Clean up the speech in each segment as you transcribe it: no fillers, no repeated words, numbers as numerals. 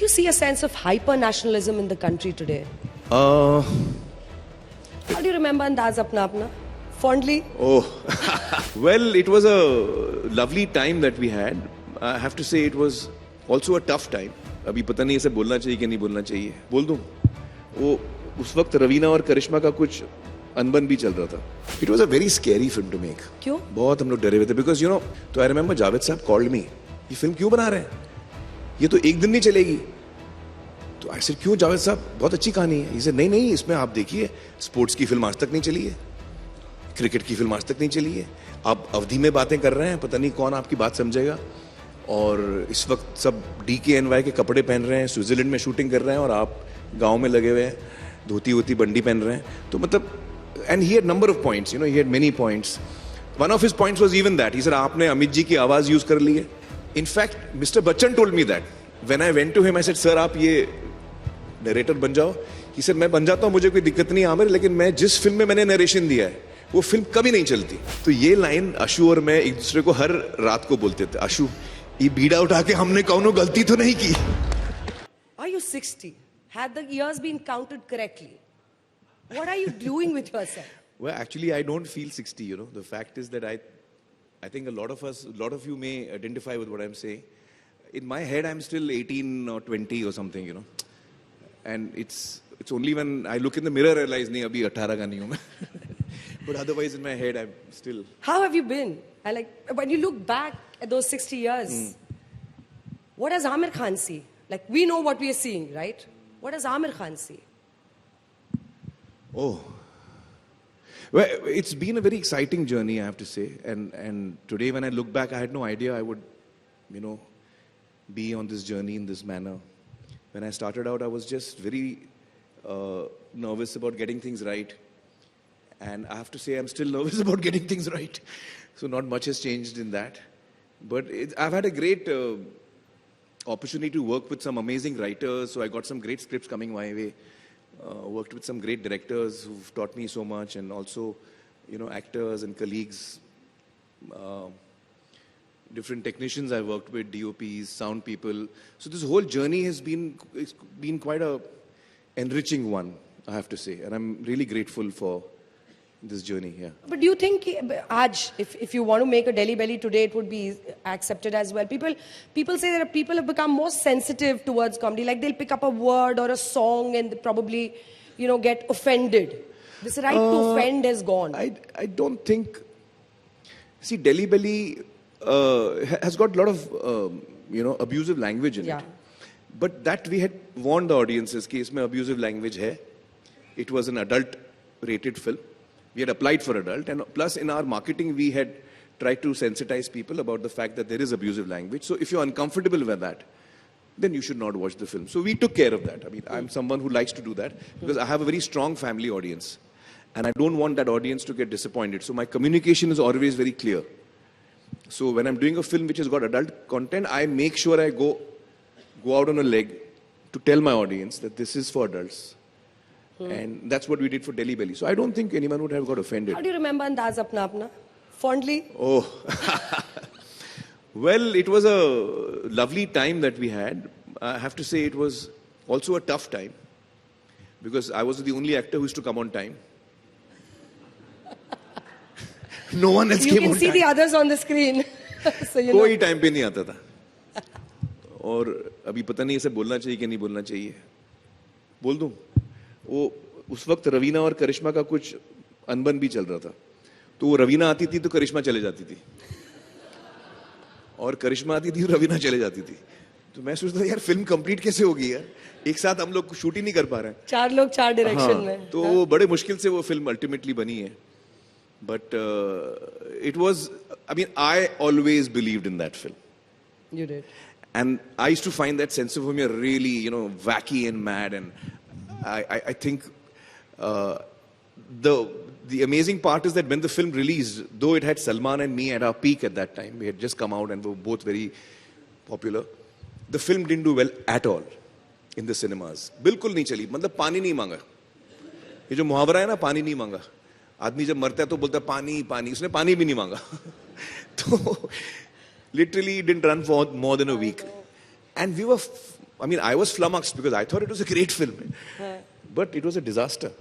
Do you see a sense of hyper-nationalism in the country today? Uh, How do you remember Andaz Apna Apna? Fondly? oh, well, it was a lovely time that we had. I have to say it was also a tough time. अभी पता नहीं इसे बोलना चाहिए कि नहीं बोलना चाहिए. बोल दूं? वो उस वक्त रवीना और करिश्मा का कुछ अनबन भी चल रहा था. It was a very scary film to make. क्यों? बहुत हम लोग डरे हुए थे because you know, तो I remember जावेद साहब called me. ये फिल्म क्यों बना रहे हैं? ये तो एक दिन नहीं चलेगी. तो आई सेड क्यों जावेद साहब, बहुत अच्छी कहानी है. He said नहीं इसमें आप देखिए, स्पोर्ट्स की फिल्म आज तक नहीं चली है, क्रिकेट की फिल्म आज तक नहीं चली है, आप अवधि में बातें कर रहे हैं, पता नहीं कौन आपकी बात समझेगा. और इस वक्त सब DKNY के कपड़े पहन रहे हैं, स्विट्जरलैंड में शूटिंग कर रहे हैं और आप गांव में लगे हुए हैं, धोती वोती बंडी पहन रहे हैं. तो मतलब, and he had number of points, you know, he had many points. One of his points was even that, he said आपने अमित जी की आवाज यूज कर ली है. In fact mister Bachchan told me that when I went to him. I said sir आप ये narrator बन जाओ. ही सेड मैं बन जाता हूं, मुझे कोई दिक्कत नहीं आमिर, लेकिन मैं जिस फिल्म में मैंने नरेशन दिया है वो फिल्म कभी नहीं चलती. तो ये लाइन अशु और मैं एक दूसरे को हर रात को बोलते थे. अशु, ये बीड़ा उठा के हमने कौनो गलती तो नहीं की. Are you 60? Had the years been counted correctly? What are you doing with yourself? Well, actually, I don't feel 60, you know. The fact is that I think a lot of you may identify with what I'm saying. In my head, I'm still 18 or 20 or something, you know. And it's only when I look in the mirror, I realize, nahi, abhi 18 ka nahi hu main. But otherwise, in my head, I'm still... How have you been? When you look back at those 60 years, what does Amir Khan see? Like, we know what we are seeing, right? What does Amir Khan see? Oh. Well, it's been a very exciting journey, I have to say. And today, when I look back, I had no idea I would, you know, be on this journey in this manner. When I started out, I was just very nervous about getting things right. And I have to say, I'm still nervous about getting things right. So not much has changed in that. But I've had a great opportunity to work with some amazing writers. So I got some great scripts coming my way. Worked with some great directors who've taught me so much, and also, you know, actors and colleagues, different technicians I've worked with, DOPs, sound people. So this whole journey has been quite a enriching one, I have to say, and I'm really grateful for this journey here. But do you think, if you want to make a Delhi Belly today, it would be accepted as well? People say that people have become more sensitive towards comedy. Like they'll pick up a word or a song and probably, you know, get offended. This right to offend has gone. I don't think... See, Delhi Belly has got a lot of, you know, abusive language in it. But that we had warned the audiences कि इसमें abusive language है. It was an adult-rated film. We had applied for adult, and plus in our marketing we had tried to sensitize people about the fact that there is abusive language. So if you're uncomfortable with that, then you should not watch the film. So we took care of that. I mean, I'm someone who likes to do that because I have a very strong family audience, and I don't want that audience to get disappointed. So my communication is always very clear. So when I'm doing a film which has got adult content, I make sure I go out on a leg to tell my audience that this is for adults. And that's what we did for Delhi Belly. So I don't think anyone would have got offended. How do you remember Andaz Apna Apna? Fondly? Oh. Well, it was a lovely time that we had. I have to say it was also a tough time because I was the only actor who used to come on time. No one else came on time. You can see the others on the screen. So you कोई time पे नहीं आता था. और अभी पता नहीं इसे बोलना चाहिए कि नहीं बोलना चाहिए. बोल दूं? वो उस वक्त रवीना और करिश्मा का कुछ अनबन भी चल रहा था. तो वो रवीना आती थी तो करिश्मा चले जाती थी, और करिश्मा आती थी तो रवीना चले जाती थी. तो मैं सोचता था यार फिल्म कंप्लीट कैसे होगी यार, एक साथ हम लोग शूट ही नहीं कर पा रहे हैं. 4 लोग 4 डायरेक्शन में. तो वो बड़े मुश्किल से वो फिल्म अल्टीमेटली बनी है. But it was, I mean, I always believed in that film. You did. And I used to find that sense of humor really, you know, wacky and mad. And I think the amazing part is that when the film released, though it had Salman and me at our peak at that time, we had just come out and were both very popular, the film didn't do well at all in the cinemas. बिल्कुल नहीं चली. मतलब पानी नहीं मांगा. ये जो मुहावरा है ना, पानी नहीं मांगा. आदमी जब मरता है तो बोलता है पानी पानी. उसने पानी भी नहीं मांगा. तो literally it didn't run for more than a week. And we were I mean, I was flummoxed because I thought it was a great film. But it was a disaster.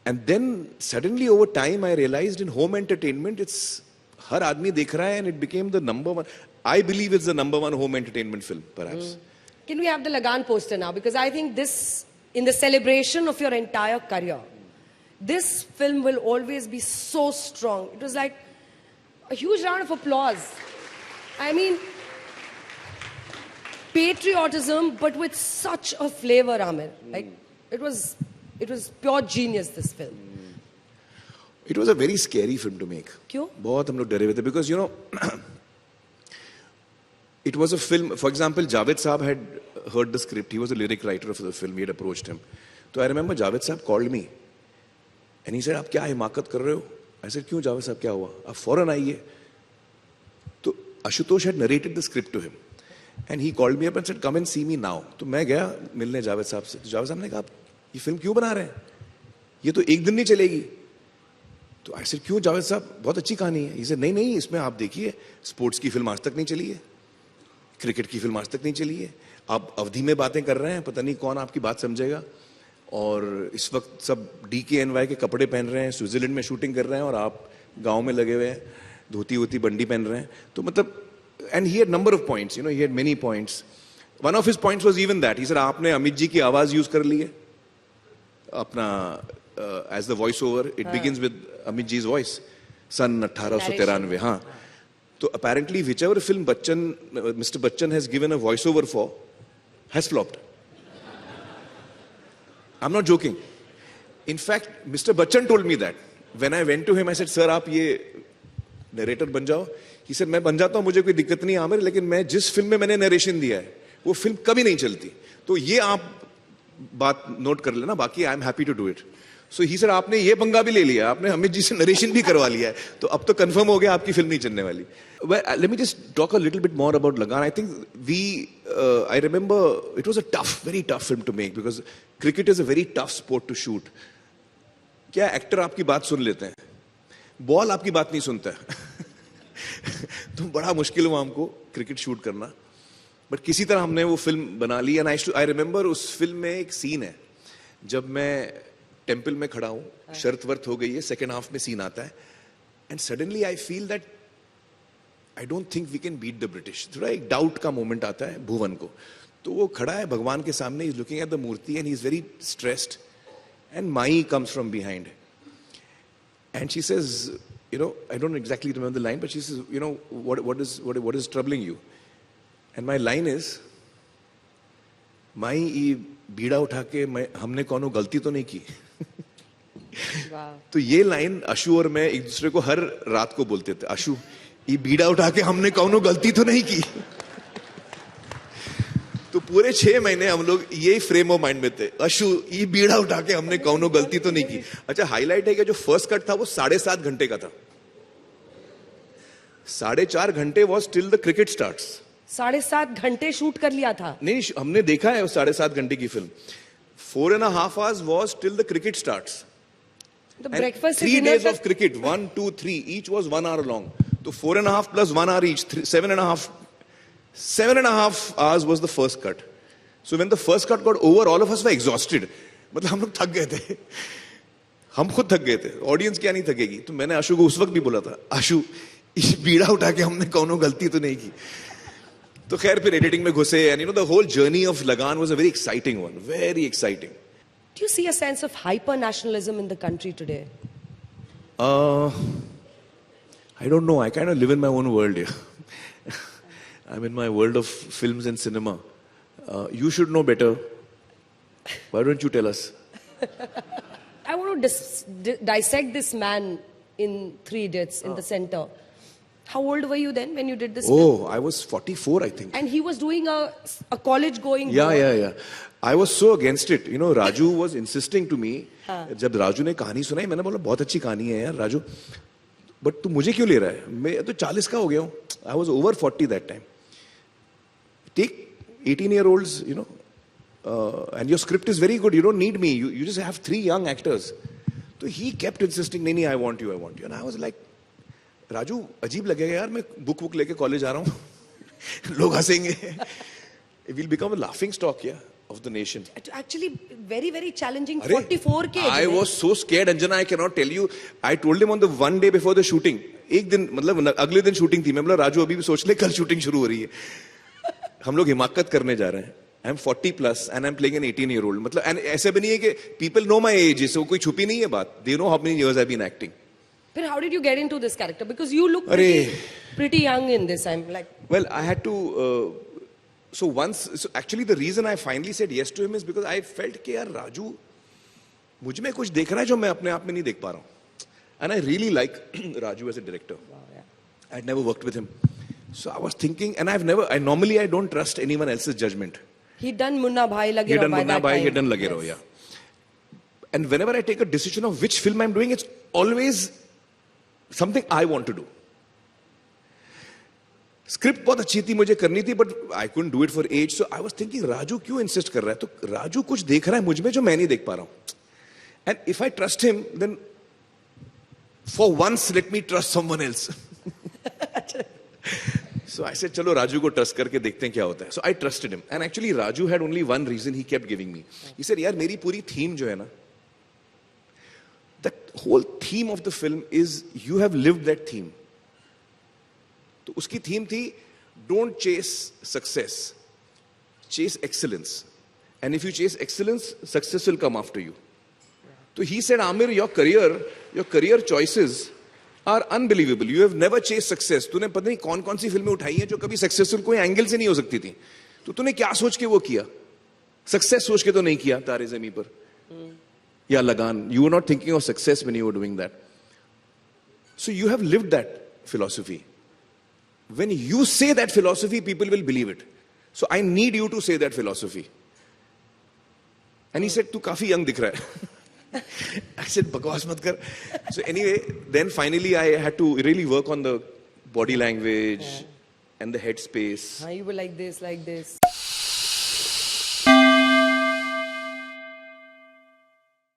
And then suddenly over time I realized in home entertainment, it's हर आदमी देख रहा है and it became the number one. I believe it's the number one home entertainment film, perhaps. Can we have the Lagan poster now? Because I think this, in the celebration of your entire career, this film will always be so strong. It was like a huge round of applause. I mean, patriotism, but with such a flavor, Amir. Like, it was pure genius, this film. It was a very scary film to make. क्यों? बहुत हम लोग डरे हुए थे because you know it was a film. For example, Javed Saab had heard the script. He was a lyric writer of the film. He had approached him. So I remember Javed Saab called me and he said, "आप क्या हिमाकत कर रहे हो?" I said, "क्यों Javed Saab, क्या हुआ? आप फौरन आइए." तो Ashutosh had narrated the script to him and he called me up and said, "Come and see me now." तो मैं गया मिलने जावेद साहब से. जावेद साहब ने कहा, "ये फिल्म क्यों बना रहे हैं? ये तो एक दिन नहीं चलेगी." तो आई सेड, "क्यों जावेद साहब, बहुत अच्छी कहानी है." इसे नहीं, इसमें आप देखिए, स्पोर्ट्स की फिल्म आज तक नहीं चली है, क्रिकेट की फिल्म आज तक नहीं चली है, आप अवधि में बातें कर रहे हैं, पता नहीं कौन आपकी बात समझेगा, और इस वक्त सब DKNY के कपड़े पहन रहे हैं, स्विट्जरलैंड में शूटिंग कर रहे हैं और आप गांव में लगे हुए हैं, धोती वोती बंडी पहन रहे हैं. तो मतलब, and he had number of points, he had many points. One of his points was even that, he said, आपने अमित जी की आवाज यूज कर ली है अपना as the voiceover. It begins with Amit ji's voice, सन 1893. हाँ, तो apparently whichever film Mr. Bachchan has given a voiceover for has flopped. I'm not joking. In fact, Mr. Bachchan told me that when I went to him, I said, "Sir, आप ये narrator बन जाओ." He said, "मैं बन जाता हूँ, मुझे कोई दिक्कत नहीं आमिर, लेकिन मैं जिस फिल्म में मैंने narration दिया है वो फिल्म कभी नहीं चलती." तो ये आप बात नोट कर लेना, बाकी I am happy to do it. So he sir, आपने ये पंगा भी ले लिया, आपने अमित जी से नरेशन भी करवा लिया है, तो अब तो कंफर्म हो गया आपकी फिल्म नहीं चलने वाली. Let me just talk a little bit more about Lagaan. I think I remember it was a tough, very tough film to make because cricket is a very tough sport to shoot. क्या actor आपकी बात सुन लेते हैं, ball आपकी बात नहीं सुनता है. तो बड़ा मुश्किल हुआ हमको क्रिकेट शूट करना, बट किसी तरह हमने वो फिल्म बना ली. एंड आई रिमेंबर उस फिल्म में एक सीन है जब मैं टेम्पल में खड़ा हूं, शर्त वर्त हो गई है, सेकेंड हाफ में सीन आता है, and suddenly I feel that I don't think we can beat the British. थोड़ा एक डाउट का मोमेंट आता है भुवन को. तो वो खड़ा है भगवान के सामने, is looking at the murti and he is very stressed, and mai comes from behind and she says, I don't exactly remember the line, but she says, what is troubling you? And my line is, माई ये बीड़ा उठा के हमने कौनो गलती तो नहीं की. तो ये लाइन अशु और मैं एक दूसरे को हर रात को बोलते थे, अशु ये बीड़ा उठा के हमने कौनो गलती तो नहीं की. तो पूरे 6 महीने हम लोग यही फ्रेम ऑफ माइंड में थे, अशु ये बीड़ा उठा के हमने कौनो गलती तो नहीं की. अच्छा, हाईलाइट है कि जो फर्स्ट कट था वो 7.5 घंटे का था. 4.5 घंटे was till the cricket starts. 7.5 घंटे शूट कर लिया था. नहीं, हमने देखा है 7.5 घंटे की film. 4.5 hours was till the cricket starts. The breakfast 3 days of cricket, 1, 2, 3, each was 1 hour long. So 4.5 plus 1 hour each, 7.5 hours was the first cut. So when the first cut got over, all of us were exhausted. मतलब हम लोग थक गए थे, हम खुद थक गए थे, ऑडियंस क्या नहीं थकेगी. तो मैंने आशु को उस वक्त भी बोला था, आशु इस बीड़ा उठा के हमने कौनो गलती तो नहीं की. तो खैर फिर एडिटिंग में घुसे, and the whole journey of Lagan was a very exciting one, very exciting. Do you see a sense of hyper nationalism in the country today? I don't know. I kind of live in my own world here. I'm in my world of films and cinema. You should know better. Why don't you tell us? I want to dissect this man in Three Idiots in the center. How old were you then when you did this film? I was 44, I think. And he was doing a college going. Yeah. I was so against it. Raju was insisting to me. जब राजू ने कहानी सुनाई, मैंने बोला बहुत अच्छी कहानी है यार राजू, बट तू मुझे क्यों ले रहा है, मैं तो 40 का हो गया हूँ. I was over 40 that time. Take 18-year-olds, and your script is very good. You don't need me. You just have 3 young actors. So he kept insisting, नहीं, I want you. And I was like, Raju अजीब लगेगा यार, मैं book लेके college आ रहा हूँ, लोग हंसेंगे. We'll become a laughing stock, yeah, of the nation. Actually, very, very challenging. Arey, 44K. I was so scared, Anjana, I cannot tell you. I told him on the one day before the shooting. एक दिन मतलब अगले दिन shooting थी. मैं बोला राजू अभी भी सोच ले कल शूटिंग शुरू हो रही है. हम लोग हिमाकत करने जा रहे हैं. I'm 40 plus and I'm playing an 18-year-old. मतलब and ऐसा भी नहीं है कि people know my age. इससे कोई छुपी नहीं है बात. They know how many years I've been acting. But how did you get into this character? Because you look pretty young in this. I'm like. Well, I had to. So actually the reason I finally said yes to him is because I felt कि यार राजू मुझ में कुछ देख रहा है जो मैं अपने आप में नहीं देख पा रहा हूँ. And I really like Raju as a director. Wow, yeah. I'd never worked with him. So I was thinking, and I don't trust anyone else's judgment. He'd done Munna Bhai Lage He'd Raho done by Munna that Bhai, time. he'd done Lage Raho, yeah. And whenever I take a decision of which film I'm doing, it's always something I want to do. Script बहुत अच्छी थी मुझे करनी थी, but I couldn't do it for age. So I was thinking, Raju क्यों insist कर रहा है? तो राजू कुछ देख रहा है मुझ में जो मैं नहीं देख पा रहा हूँ. And if I trust him, then for once let me trust someone else. So I said, चलो राजू को trust करके देखते हैं क्या होता है. So I trusted him. And actually Raju had only one reason he kept giving me. He said, यार मेरी पूरी theme जो है ना, that whole theme of the film is you have lived that theme. तो उसकी थीम थी don't chase success, chase excellence. And if you chase excellence, success will come after you. So he said, Amir, your career choices are unbelievable. You have never chased success. तूने पता नहीं कौन सी फिल्में उठाई हैं जो कभी सक्सेसफुल कोई एंगल से नहीं हो सकती थी. तो तूने क्या सोच के वो किया? सक्सेस सोच के तो नहीं किया तारे ज़मीं पर या लगान. You were not thinking of success when you were doing that. So you have lived that philosophy. When you say that philosophy, people will believe it. So I need you to say that philosophy. And he said, तू काफी young दिख रहा है. I said, बकवास मत कर. So anyway, then finally I had to really work on the body language and the head space. You were like this.